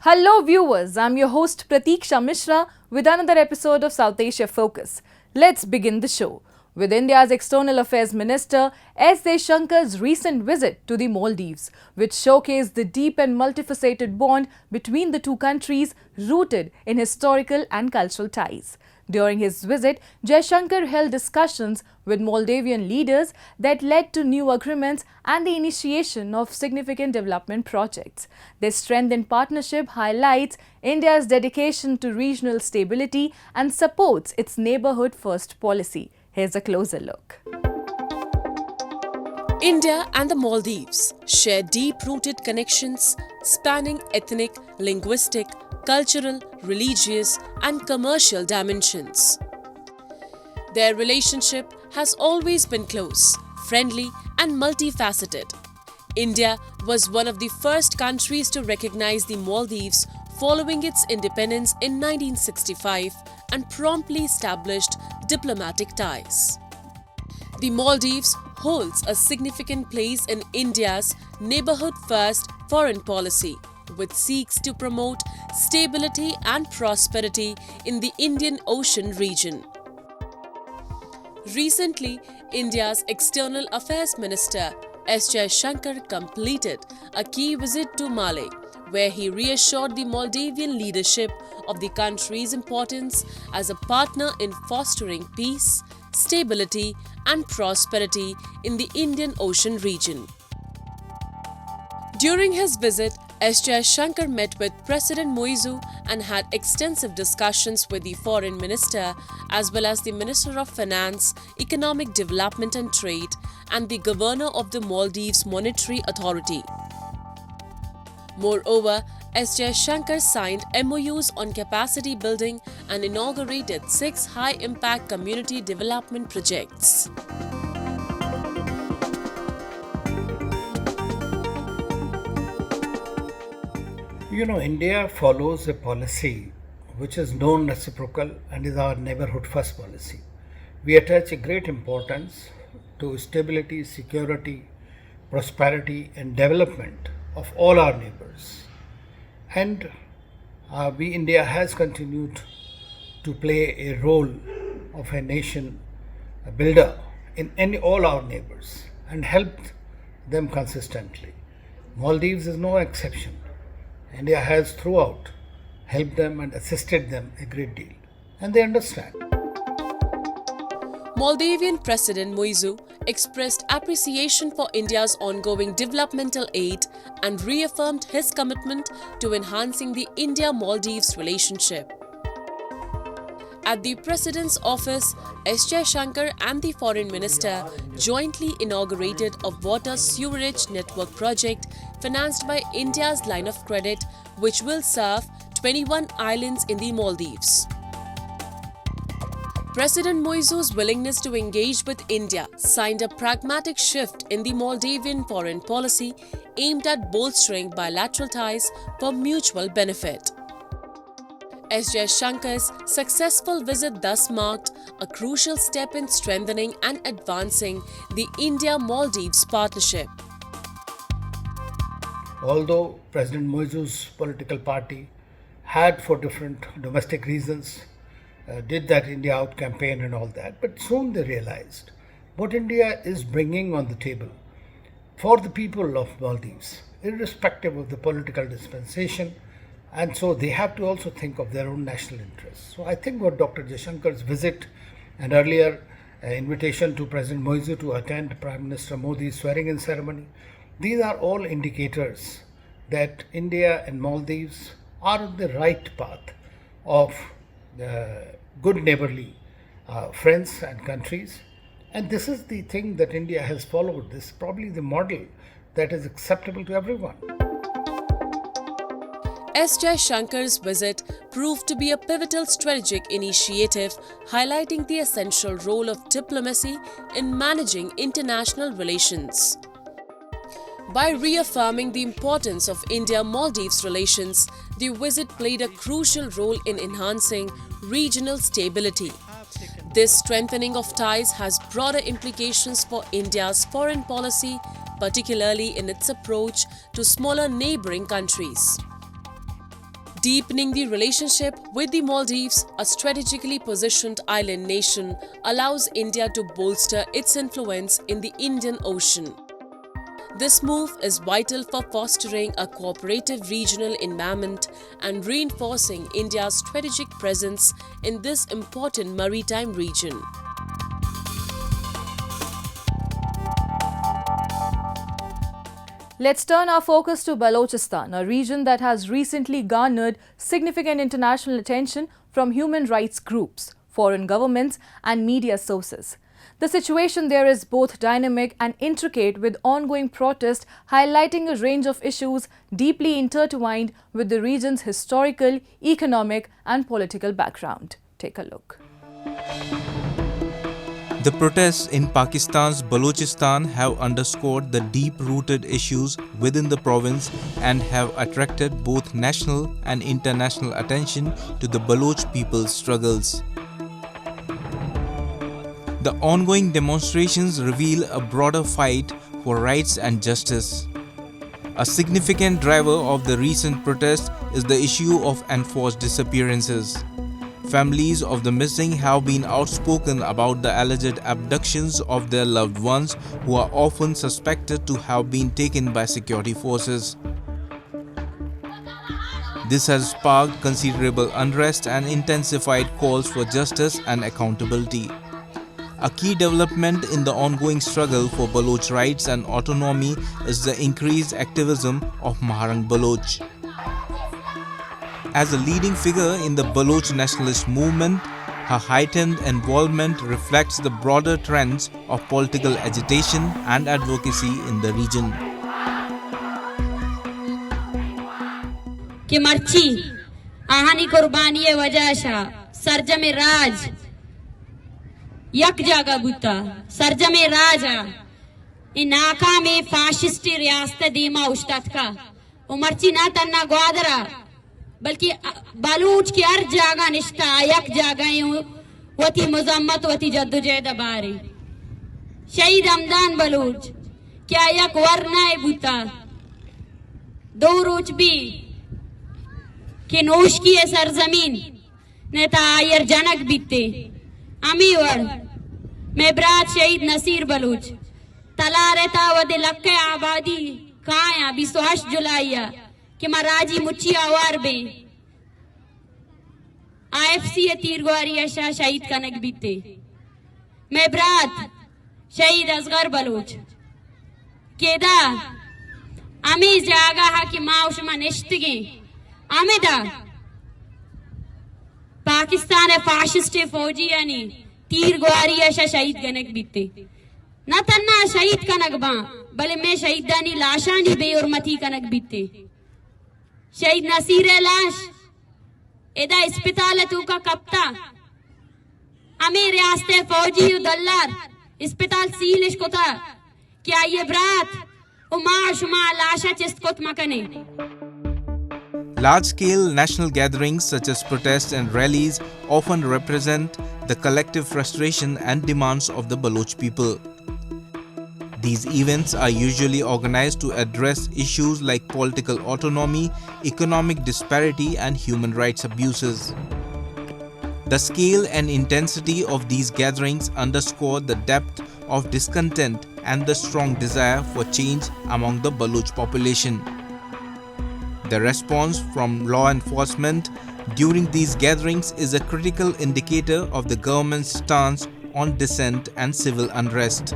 Hello, viewers. I'm your host Pratiksha Mishra with another episode of South Asia Focus. Let's begin the show with India's External Affairs Minister S. Jaishankar's recent visit to the Maldives, which showcased the deep and multifaceted bond between the two countries rooted in historical and cultural ties. During his visit, Jaishankar held discussions with Moldavian leaders that led to new agreements and the initiation of significant development projects. This strengthened partnership highlights India's dedication to regional stability and supports its neighborhood-first policy. Here's a closer look. India and the Maldives share deep-rooted connections spanning ethnic, linguistic, cultural, religious, and commercial dimensions. Their relationship has always been close, friendly, and multifaceted. India was one of the first countries to recognize the Maldives following its independence in 1965 and promptly established diplomatic ties. The Maldives holds a significant place in India's neighborhood-first foreign policy, which seeks to promote stability and prosperity in the Indian Ocean region. Recently, India's External Affairs Minister S. Jaishankar completed a key visit to Male, where he reassured the Moldavian leadership of the country's importance as a partner in fostering peace, stability, and prosperity in the Indian Ocean region. During his visit, S. Jaishankar met with President Moizu and had extensive discussions with the Foreign Minister as well as the Minister of Finance, Economic Development and Trade and the Governor of the Maldives Monetary Authority. Moreover, S. Jaishankar signed MOUs on capacity building and inaugurated 6 high-impact community development projects. India follows a policy which is non-reciprocal and is our neighborhood first policy. We attach a great importance to stability, security, prosperity and development of all our neighbors. And India has continued to play a role of a nation a builder in all our neighbors and helped them consistently. Maldives is no exception. India has throughout helped them and assisted them a great deal. And they understand. Moldavian President Moizu expressed appreciation for India's ongoing developmental aid and reaffirmed his commitment to enhancing the India-Maldives relationship. At the President's office, S. Jaishankar and the Foreign Minister jointly inaugurated a water sewerage network project financed by India's line of credit, which will serve 21 islands in the Maldives. President Moizu's willingness to engage with India signed a pragmatic shift in the Moldavian foreign policy aimed at bolstering bilateral ties for mutual benefit. S. Jaishankar's successful visit thus marked a crucial step in strengthening and advancing the India-Maldives partnership. Although President Moizu's political party had, for different domestic reasons, did that India out campaign and all that, but soon they realized what India is bringing on the table for the people of Maldives, irrespective of the political dispensation, and so they have to also think of their own national interests. So I think what Dr. Jaishankar's visit and earlier invitation to President Moizu to attend Prime Minister Modi's swearing-in ceremony, these are all indicators that India and Maldives are on the right path of good neighborly friends and countries. And this is the thing that India has followed. This is probably the model that is acceptable to everyone. S. Jaishankar's visit proved to be a pivotal strategic initiative highlighting the essential role of diplomacy in managing international relations. By reaffirming the importance of India-Maldives relations, the visit played a crucial role in enhancing regional stability. This strengthening of ties has broader implications for India's foreign policy, particularly in its approach to smaller neighboring countries. Deepening the relationship with the Maldives, a strategically positioned island nation, allows India to bolster its influence in the Indian Ocean. This move is vital for fostering a cooperative regional environment and reinforcing India's strategic presence in this important maritime region. Let's turn our focus to Balochistan, a region that has recently garnered significant international attention from human rights groups, foreign governments and media sources. The situation there is both dynamic and intricate, with ongoing protests highlighting a range of issues deeply intertwined with the region's historical, economic and political background. Take a look. The protests in Pakistan's Balochistan have underscored the deep-rooted issues within the province and have attracted both national and international attention to the Baloch people's struggles. The ongoing demonstrations reveal a broader fight for rights and justice. A significant driver of the recent protests is the issue of enforced disappearances. Families of the missing have been outspoken about the alleged abductions of their loved ones, who are often suspected to have been taken by security forces. This has sparked considerable unrest and intensified calls for justice and accountability. A key development in the ongoing struggle for Baloch rights and autonomy is the increased activism of Maharang Baloch. As a leading figure in the Baloch nationalist movement, her heightened involvement reflects the broader trends of political agitation and advocacy in the region. कि मर्ची आहानी कुर्बानी वजह सरजम राज यक जागा बुता सरजम राजा इनाका में फाशिस्टी रियासत दीमा उश्तत का उमरची ना तन्ना ग्वादरा बल्कि बलूच की हर जागा निष्ठा यक जागा वती मुजम्मत वती जद्दोजहद बारी शहीद हमदान बलूच क्या यक वरना बुता दो रोज भी कि नोश की सरजमीन नेता आयर जनक बीते अमीवर मेबरात शहीद नसीर बलूच तला रहता वदे लक्के आबादी काया 28 जुलाई कि महाराजी मुच्ची आवार बे आईएफसी तीरगवारी अशा शहीद कनक बीते मेबरात शहीद असगर बलूच केदा अमी जागा हा कि माउशमा निश्तगे आमेदा पाकिस्तान फाशिस्ट फौजी यानी तीर गुआरी ऐसा शहीद कनक बीते न तन्ना शहीद कनक बा बले में शहीदानी लाशानी बे और मथी कनक बीते शहीद नसीर लाश एदा अस्पताल तू का कप्ता अमे रियासते फौजी दल्लार अस्पताल सीलिश को था क्या ये ब्रात उमा शुमा लाशा चिस्त कोत मकने. Large-scale national gatherings such as protests and rallies often represent the collective frustration and demands of the Baloch people. These events are usually organized to address issues like political autonomy, economic disparity, and human rights abuses. The scale and intensity of these gatherings underscore the depth of discontent and the strong desire for change among the Baloch population. The response from law enforcement during these gatherings is a critical indicator of the government's stance on dissent and civil unrest.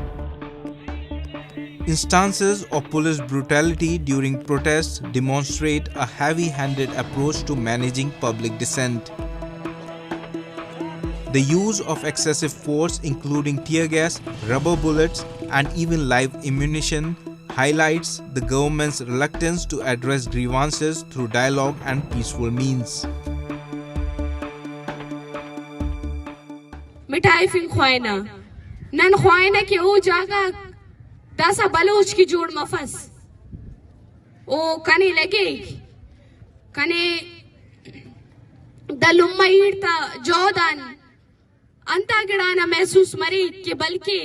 Instances of police brutality during protests demonstrate a heavy-handed approach to managing public dissent. The use of excessive force, including tear gas, rubber bullets, and even live ammunition, highlights the government's reluctance to address grievances through dialogue and peaceful means. मिठाई फिंग ख्वाइना none ख्वाइना के ओ जागा दासा बलूच की जोड़ मफस ओ कने लगे कने दलुम्मा ईड़ता जोदान अंता गिड़ाना महसूस मरी के बल्कि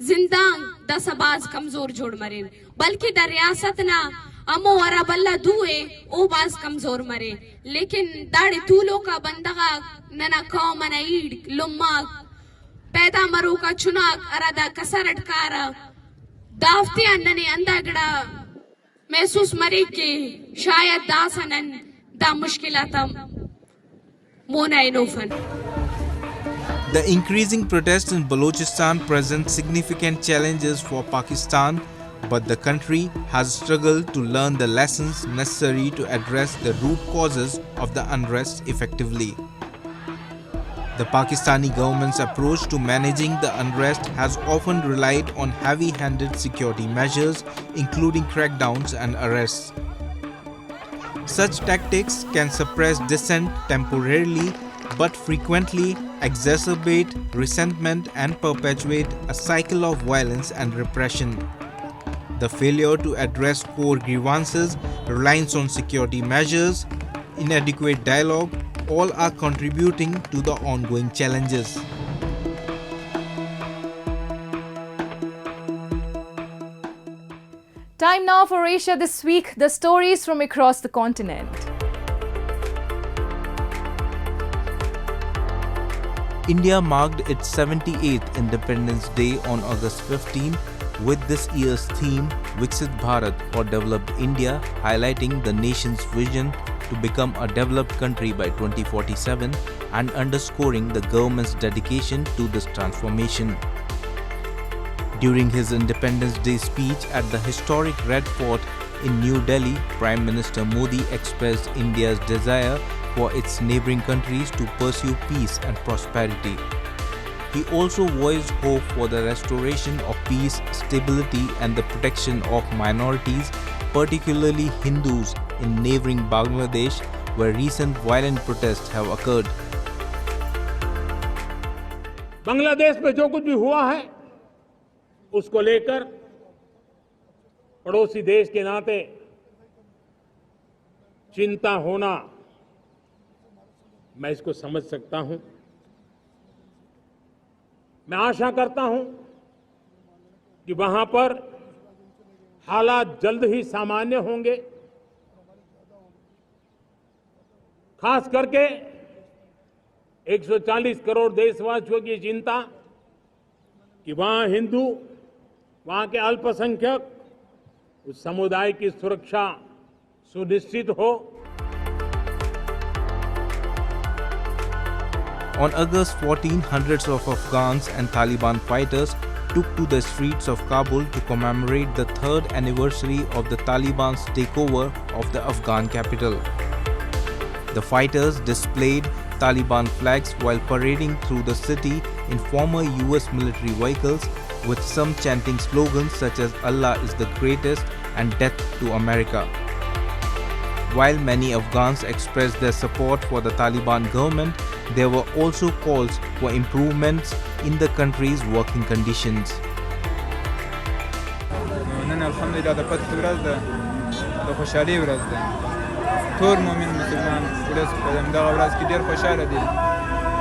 जिंदांग दसबाज कमजोर जोड़ मरे बल्कि द रियासत ना अमो वरा बल्ला दुए ओ बास कमजोर मरे लेकिन दाड़े तूलो का बंदगा नना कौम ना ईड लुम्मा पैदा मरो का चुनाक अरादा कसरट कारा दाफ्तिया नने अंदागड़ा महसूस मरे के शायद दासनन दा मुश्किलातम Mona इनोफन. The increasing protests in Balochistan present significant challenges for Pakistan, but the country has struggled to learn the lessons necessary to address the root causes of the unrest effectively. The Pakistani government's approach to managing the unrest has often relied on heavy-handed security measures, including crackdowns and arrests. Such tactics can suppress dissent temporarily, but frequently exacerbate resentment and perpetuate a cycle of violence and repression. The failure to address core grievances, reliance on security measures, inadequate dialogue, all are contributing to the ongoing challenges. Time now for Asia This Week, the stories from across the continent. India marked its 78th Independence Day on August 15 with this year's theme Viksit Bharat or Developed India, highlighting the nation's vision to become a developed country by 2047 and underscoring the government's dedication to this transformation. During his Independence Day speech at the historic Red Fort in New Delhi, Prime Minister Modi expressed India's desire for its neighboring countries to pursue peace and prosperity. He also voiced hope for the restoration of peace, stability, and the protection of minorities, particularly Hindus, in neighboring Bangladesh, where recent violent protests have occurred. Bangladesh में जो कुछ भी हुआ है उसको लेकर पड़ोसी देश के नाते चिंता होना, मैं इसको समझ सकता हूं. मैं आशा करता हूं कि वहां पर हालात जल्द ही सामान्य होंगे. खास करके 140 करोड़ देशवासियों की चिंता कि वहां हिंदू, वहां के अल्पसंख्यक, उस समुदाय की सुरक्षा सुनिश्चित हो. On August 14, hundreds of Afghans and Taliban fighters took to the streets of Kabul to commemorate the 3rd anniversary of the Taliban's takeover of the Afghan capital. The fighters displayed Taliban flags while parading through the city in former US military vehicles, with some chanting slogans such as Allah is the greatest and death to America. While many Afghans expressed their support for the Taliban government, there were also calls for improvements in the country's working conditions. نن الحمدلله د فتح ورځ ده، د خوشحالي ورځ ده. ټول مؤمن مسلمان ولس په دغه ورځ کې ډېر خوشاله دي،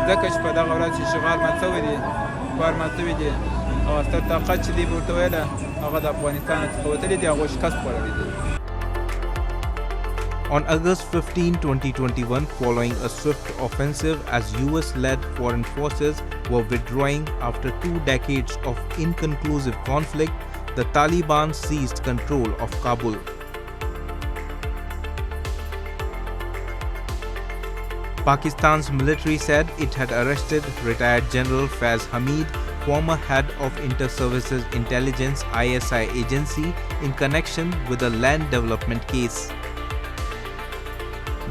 ځکه چې په دغه ورځ چې شغال مات شوی دی، کار مات شوی دی، او ستر طاقت چې دی به ورته ویله هغه د افغانستان څخه وتلي دي، هغوی شکست خوړلی دی. On August 15, 2021, following a swift offensive as US-led foreign forces were withdrawing after 2 decades of inconclusive conflict, the Taliban seized control of Kabul. Pakistan's military said it had arrested retired General Faiz Hamid, former head of Inter-Services Intelligence ISI agency, in connection with a land development case.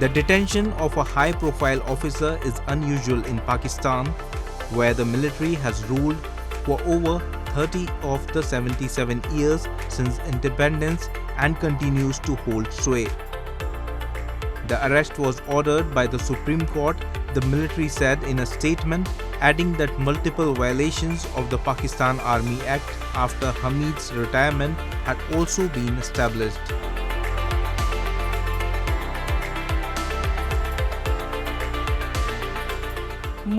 The detention of a high-profile officer is unusual in Pakistan, where the military has ruled for over 30 of the 77 years since independence and continues to hold sway. The arrest was ordered by the Supreme Court, the military said in a statement, adding that multiple violations of the Pakistan Army Act after Hamid's retirement had also been established.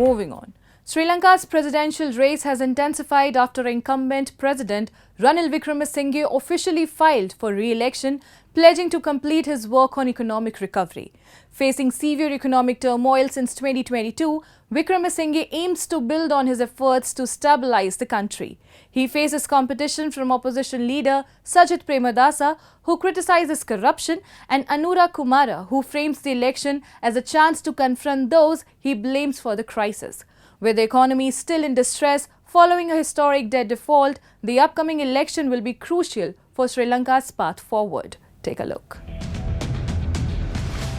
Moving on. Sri Lanka's presidential race has intensified after incumbent President Ranil Wickremesinghe officially filed for re-election, pledging to complete his work on economic recovery. Facing severe economic turmoil since 2022, Wickremesinghe aims to build on his efforts to stabilize the country. He faces competition from opposition leader Sajith Premadasa, who criticizes corruption, and Anura Kumara, who frames the election as a chance to confront those he blames for the crisis. With the economy still in distress following a historic debt default, the upcoming election will be crucial for Sri Lanka's path forward. Take a look.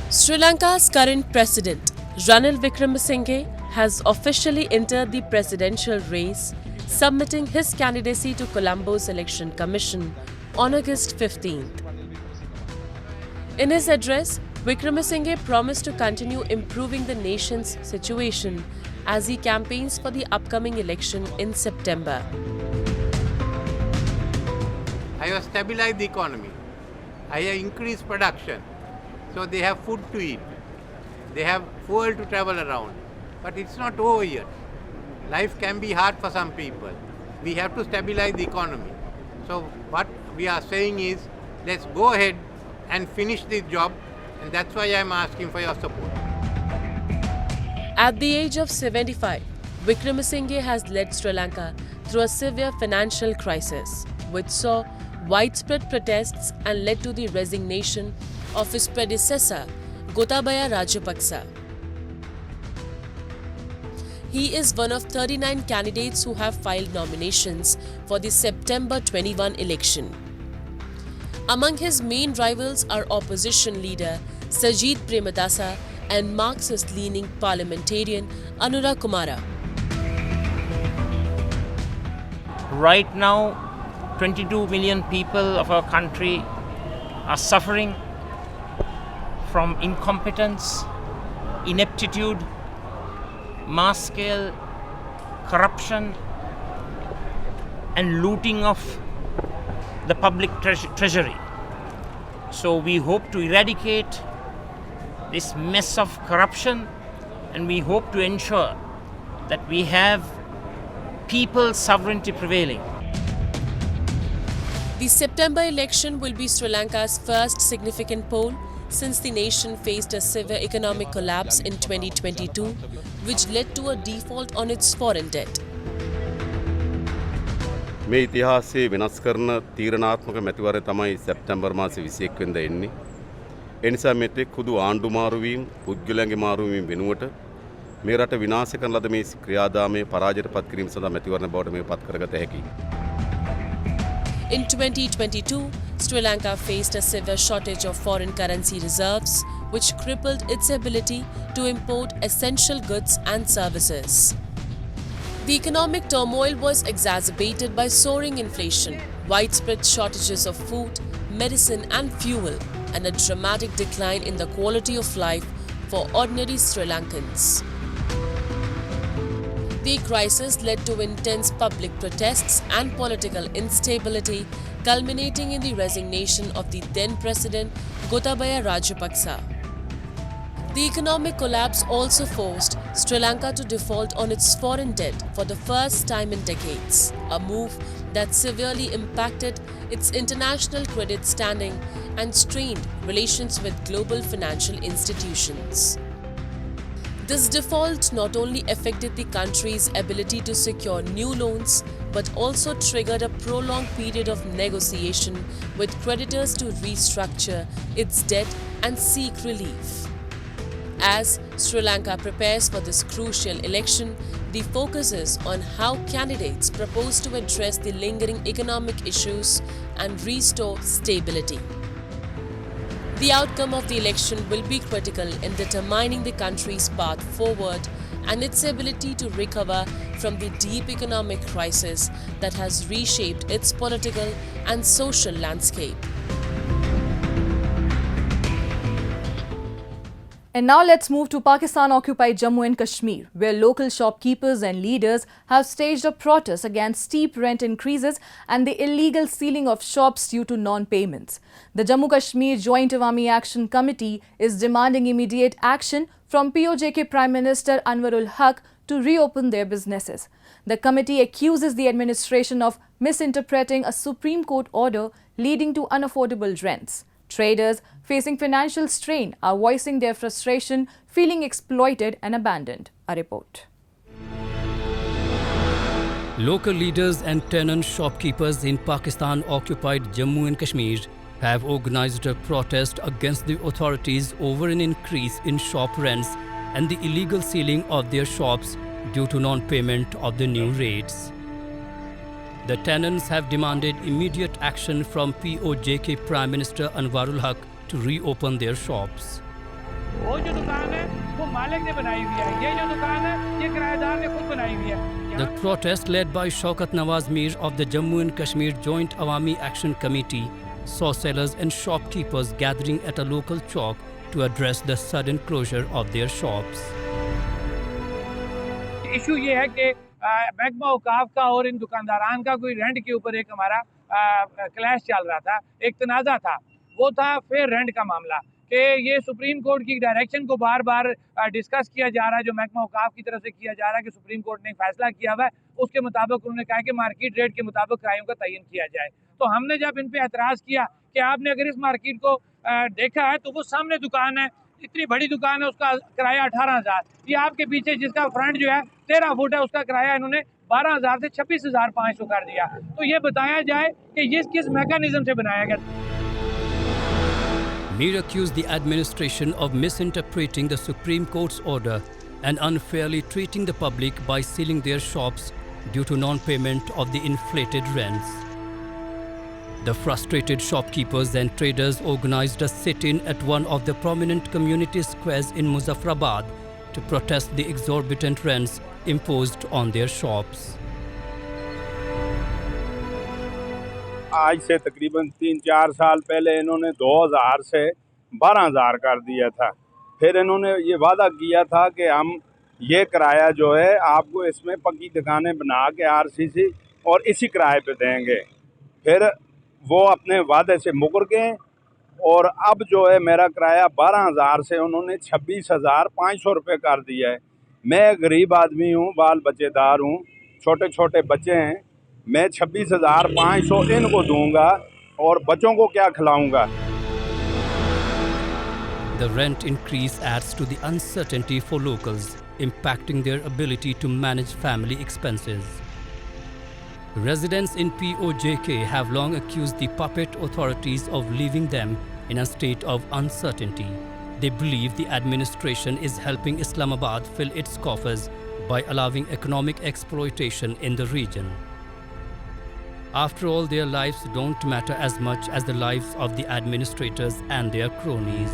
Sri Lanka's current president, Ranil Wickremesinghe, has officially entered the presidential race, submitting his candidacy to Colombo's Election Commission on August 15th. In his address, Wickremesinghe promised to continue improving the nation's situation as he campaigns for the upcoming election in September. I have stabilized the economy. I have increased production. So they have food to eat. They have fuel to travel around. But it's not over yet. Life can be hard for some people. We have to stabilize the economy. So what we are saying is, let's go ahead and finish this job. And that's why I'm asking for your support. At the age of 75, Wickremesinghe has led Sri Lanka through a severe financial crisis, which saw widespread protests and led to the resignation of his predecessor, Gotabaya Rajapaksa. He is one of 39 candidates who have filed nominations for the September 21 election. Among his main rivals are opposition leader Sajith Premadasa and Marxist-leaning parliamentarian Anura Kumara. Right now, 22 million people of our country are suffering from incompetence, ineptitude, mass-scale corruption and looting of the public treasury. So we hope to eradicate this mess of corruption, and we hope to ensure that we have people's sovereignty prevailing. The September election will be Sri Lanka's first significant poll since the nation faced a severe economic collapse in 2022, which led to a default on its foreign debt. මේ ඉතිහාසයේ වෙනස් කරන තීරණාත්මක මැතිවරණය තමයි සැප්තැම්බර් මාසේ 21 වෙනිදා එන්නේ. ඒ නිසා මෙතෙක් හුදු ආණ්ඩු මාරුවීම්, පුද්ගලයන්ගේ මාරුවීම් වෙනුවට මේ රට විනාශ කරන ලද මේ ක්‍රියාදාමයේ පරාජයට පත් කිරීම සඳහා මැතිවරණ බවට මේ පත් කරගත හැකියි. In 2022, Sri Lanka faced a severe shortage of foreign currency reserves, which crippled its ability to import essential goods and services. The economic turmoil was exacerbated by soaring inflation, widespread shortages of food, medicine and fuel, and a dramatic decline in the quality of life for ordinary Sri Lankans. The crisis led to intense public protests and political instability, culminating in the resignation of the then president Gotabaya Rajapaksa. The economic collapse also forced Sri Lanka to default on its foreign debt for the first time in decades, a move that severely impacted its international credit standing and strained relations with global financial institutions. This default not only affected the country's ability to secure new loans, but also triggered a prolonged period of negotiation with creditors to restructure its debt and seek relief. As Sri Lanka prepares for this crucial election, the focus is on how candidates propose to address the lingering economic issues and restore stability. The outcome of the election will be critical in determining the country's path forward and its ability to recover from the deep economic crisis that has reshaped its political and social landscape. And now let's move to Pakistan-occupied Jammu and Kashmir, where local shopkeepers and leaders have staged a protest against steep rent increases and the illegal sealing of shops due to non-payments. The Jammu Kashmir Joint Awami Action Committee is demanding immediate action from POJK Prime Minister Anwarul Haq to reopen their businesses. The committee accuses the administration of misinterpreting a Supreme Court order leading to unaffordable rents. Traders facing financial strain are voicing their frustration, feeling exploited and abandoned. A report. Local leaders and tenant shopkeepers in Pakistan-occupied Jammu and Kashmir have organized a protest against the authorities over an increase in shop rents and the illegal sealing of their shops due to non-payment of the new rates. The tenants have demanded immediate action from POJK Prime Minister Anwarul Haq to reopen their shops. The protest, led by Shaukat Nawaz Mir of the Jammu and Kashmir Joint Awami Action Committee, saw sellers and shopkeepers gathering at a local chowk to address the sudden closure of their shops. Issue ये है कि महकमा औकाफ का और इन दुकानदारान का कोई rent के ऊपर एक हमारा क्लैश चल रहा था, एक तनाज़ा था। वो था फेयर रेंट का मामला कि ये सुप्रीम कोर्ट की डायरेक्शन को बार बार डिस्कस किया जा रहा है, जो महकमा औकाफ की तरफ से किया जा रहा है कि सुप्रीम कोर्ट ने फैसला किया हुआ है, उसके मुताबिक उन्होंने कहा कि मार्केट रेट के मुताबिक किरायों का तयन किया जाए। तो हमने जब इन पे एतराज़ किया कि आपने अगर इस मार्केट को देखा है तो वो सामने दुकान है, इतनी बड़ी दुकान है, उसका किराया 18,000, ये आपके पीछे जिसका फ्रंट जो है 13 फुट है, उसका किराया इन्होंने 12,000 से 26,500 कर दिया। तो ये बताया जाए कि ये किस मैकेनिज्म से बनाया गया। Mir accused the administration of misinterpreting the Supreme Court's order and unfairly treating the public by sealing their shops due to non-payment of the inflated rents. The frustrated shopkeepers and traders organized a sit-in at one of the prominent community squares in Muzaffarabad to protest the exorbitant rents imposed on their shops. आज से तकरीबन 3-4 साल पहले इन्होंने 2000 से 12,000 कर दिया था। फिर इन्होंने ये वादा किया था कि हम ये किराया जो है आपको इसमें पक्की दुकानें बना के RCC और इसी किराए पे देंगे। फिर वो अपने वादे से मुकर गए और अब जो है मेरा किराया 12,000 से उन्होंने 26,500 रुपये कर दिया है। मैं गरीब आदमी हूँ, बाल बच्चेदार हूँ, छोटे छोटे बच्चे हैं, मैं 26,500 इनको दूंगा और बच्चों को क्या खिलाऊंगा। The rent increase adds to the uncertainty for locals, impacting their ability to manage family expenses. Residents in POJK have long accused the puppet authorities of leaving them in a state of uncertainty. They believe the administration is helping Islamabad fill its coffers by allowing economic exploitation in the region. After all, their lives don't matter as much as the lives of the administrators and their cronies.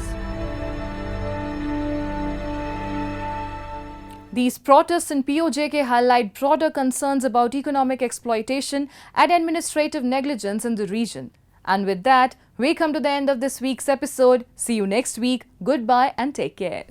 These protests in POJK highlight broader concerns about economic exploitation and administrative negligence in the region. And with that, we come to the end of this week's episode. See you next week. Goodbye and take care.